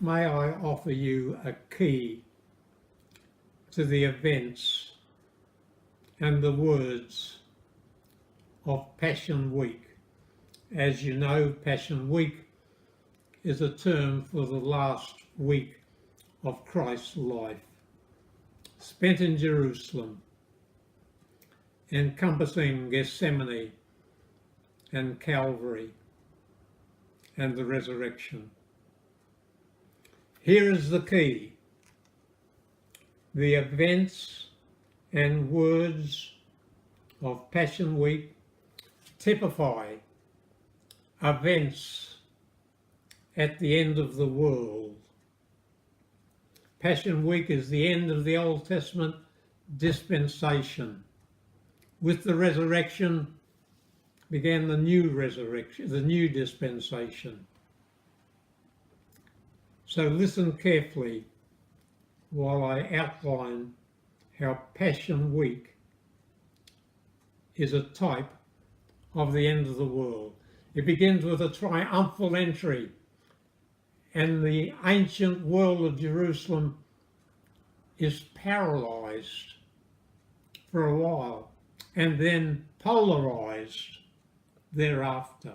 may I offer you a key to the events and the words of Passion Week. As you know, Passion Week is a term for the last week of Christ's life, spent in Jerusalem, encompassing Gethsemane and Calvary and the resurrection. Here is the key. The events and words of Passion Week typify events at the end of the world. Passion Week is the end of the Old Testament dispensation. With the resurrection began the new resurrection, the new dispensation. So listen carefully while I outline how Passion Week is a type of the end of the world. It begins with a triumphal entry, and the ancient world of Jerusalem is paralysed for a while and then polarised thereafter.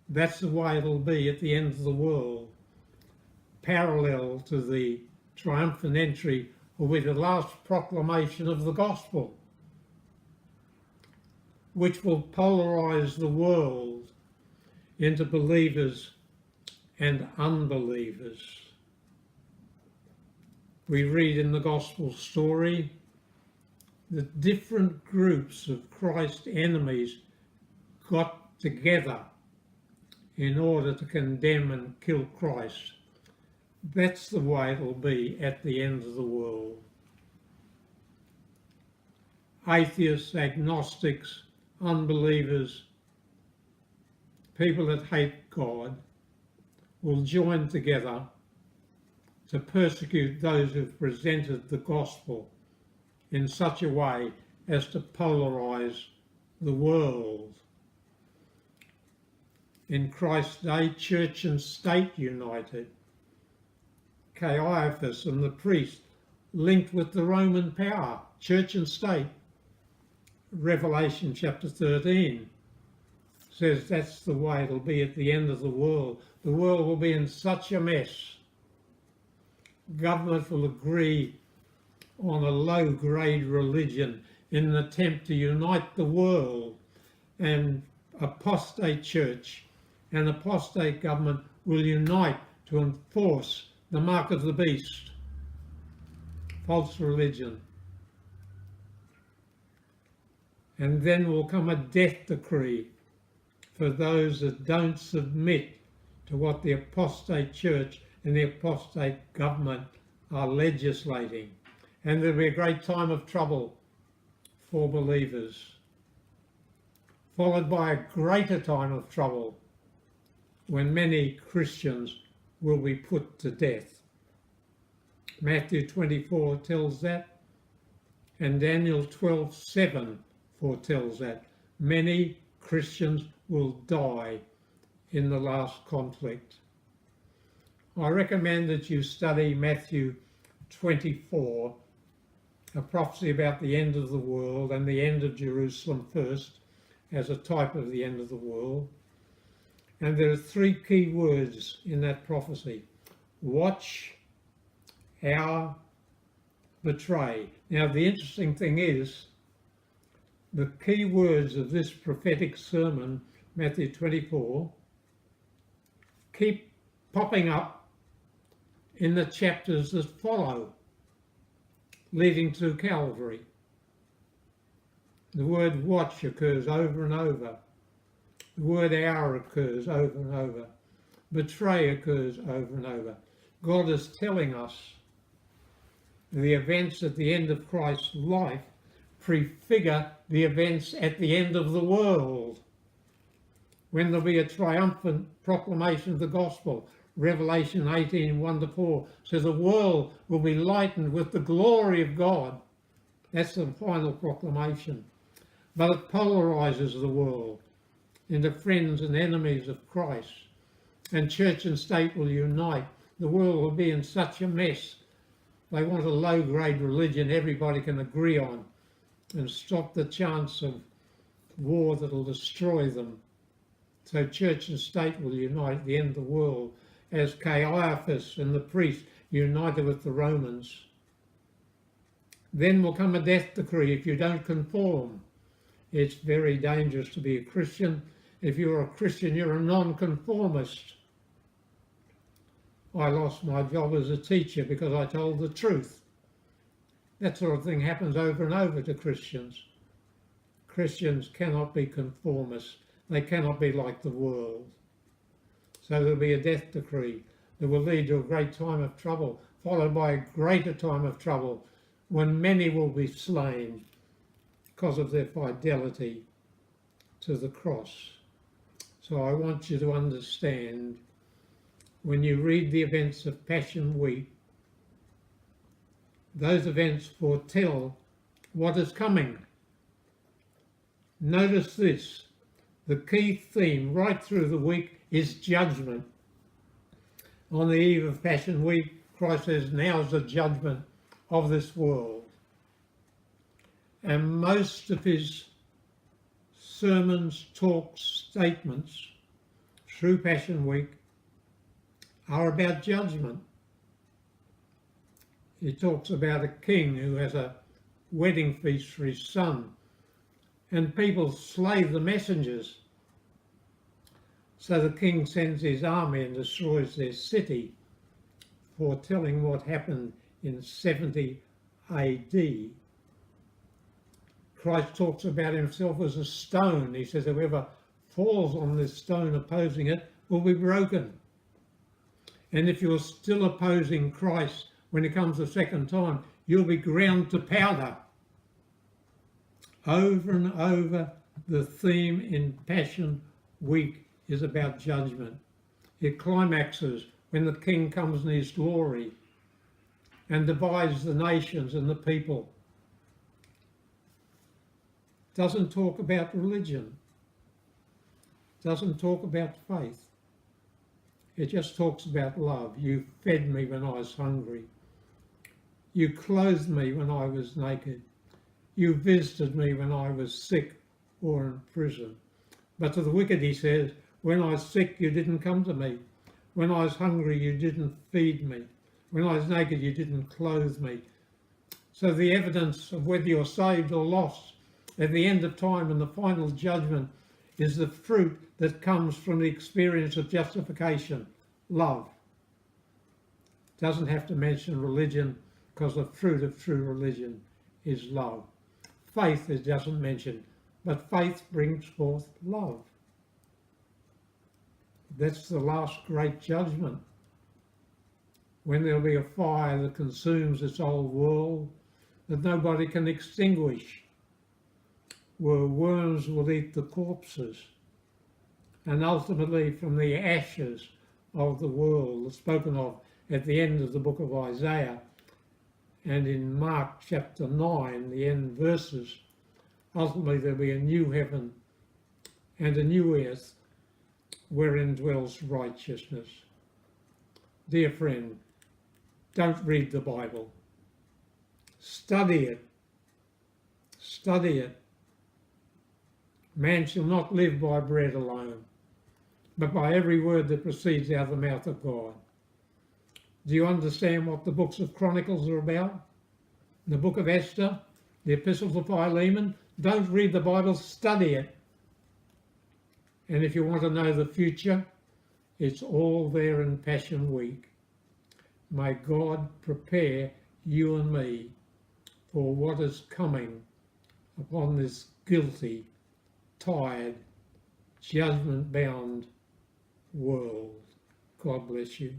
That's the way it'll be at the end of the world. Parallel to the triumphant entry will be the last proclamation of the gospel, which will polarise the world into believers and unbelievers. We read in the gospel story that different groups of Christ's enemies got together in order to condemn and kill Christ. That's the way it'll be at the end of the world. Atheists, agnostics, unbelievers, people that hate God will join together to persecute those who've presented the gospel in such a way as to polarise the world. In Christ's day, church and state united. Caiaphas and the priest linked with the Roman power, church and state. Revelation chapter 13 says that's the way it'll be at the end of the world. The world will be in such a mess. Government will agree on a low-grade religion in an attempt to unite the world, and apostate church and apostate government will unite to enforce the mark of the beast, false religion. And then will come a death decree for those that don't submit to what the apostate church and the apostate government are legislating. And there'll be a great time of trouble for believers, followed by a greater time of trouble when many Christians will be put to death. Matthew 24 tells that, and Daniel 12:7 foretells that. Many Christians will die in the last conflict. I recommend that you study Matthew 24, a prophecy about the end of the world and the end of Jerusalem first, as a type of the end of the world. And there are three key words in that prophecy: watch, hour, betray. Now, the interesting thing is, the key words of this prophetic sermon, Matthew 24, keep popping up in the chapters that follow, leading to Calvary. The word watch occurs over and over. The word hour occurs over and over. Betray occurs over and over. God is telling us the events at the end of Christ's life prefigure the events at the end of the world, when there'll be a triumphant proclamation of the gospel. Revelation 18, 1-4 says the world will be lightened with the glory of God. That's the final proclamation. But it polarises the world into friends and enemies of Christ. and church and state will unite. The world will be in such a mess. They want a low-grade religion everybody can agree on and stop the chance of war that will destroy them. So church and state will unite at the end of the world, as Caiaphas and the priest united with the Romans. Then will come a death decree if you don't conform. It's very dangerous to be a Christian. If you're a Christian, you're a non-conformist. I lost my job as a teacher because I told the truth. That sort of thing happens over and over to Christians. Christians cannot be conformists. They cannot be like the world. So there'll be a death decree that will lead to a great time of trouble, followed by a greater time of trouble when many will be slain because of their fidelity to the cross. So I want you to understand, when you read the events of Passion Week, those events foretell what is coming. Notice this, the key theme right through the week is judgment. On the eve of Passion Week, Christ says, now is the judgment of this world. And most of his sermons, talks, statements through Passion Week are about judgment. He talks about a king who has a wedding feast for his son, and people slay the messengers. So the king sends his army and destroys their city, foretelling what happened in 70 AD. Christ talks about himself as a stone. He says, whoever falls on this stone opposing it will be broken. And if you're still opposing Christ when he comes the second time, you'll be ground to powder. Over and over, the theme in Passion Week is about judgment. It climaxes when the king comes in his glory and divides the nations and the people. Doesn't talk about religion. Doesn't talk about faith. It just talks about love. You fed me when I was hungry. You clothed me when I was naked. You visited me when I was sick or in prison. But to the wicked he says, when I was sick, you didn't come to me. When I was hungry, you didn't feed me. When I was naked, you didn't clothe me. So the evidence of whether you're saved or lost at the end of time and the final judgment is the fruit that comes from the experience of justification, love. Doesn't have to mention religion because the fruit of true religion is love. Faith it doesn't mention, but faith brings forth love. That's the last great judgment, when there'll be a fire that consumes this old world that nobody can extinguish, where worms will eat the corpses, and ultimately from the ashes of the world, spoken of at the end of the book of Isaiah and in Mark chapter 9, the end verses, ultimately there'll be a new heaven and a new earth wherein dwells righteousness. Dear friend, don't read the Bible. Study it. Study it. Man shall not live by bread alone, but by every word that proceeds out of the mouth of God. Do you understand what the books of Chronicles are about? The book of Esther, the epistles of Philemon? Don't read the Bible, study it. And if you want to know the future, it's all there in Passion Week. May God prepare you and me for what is coming upon this guilty, tired, judgment-bound world. God bless you.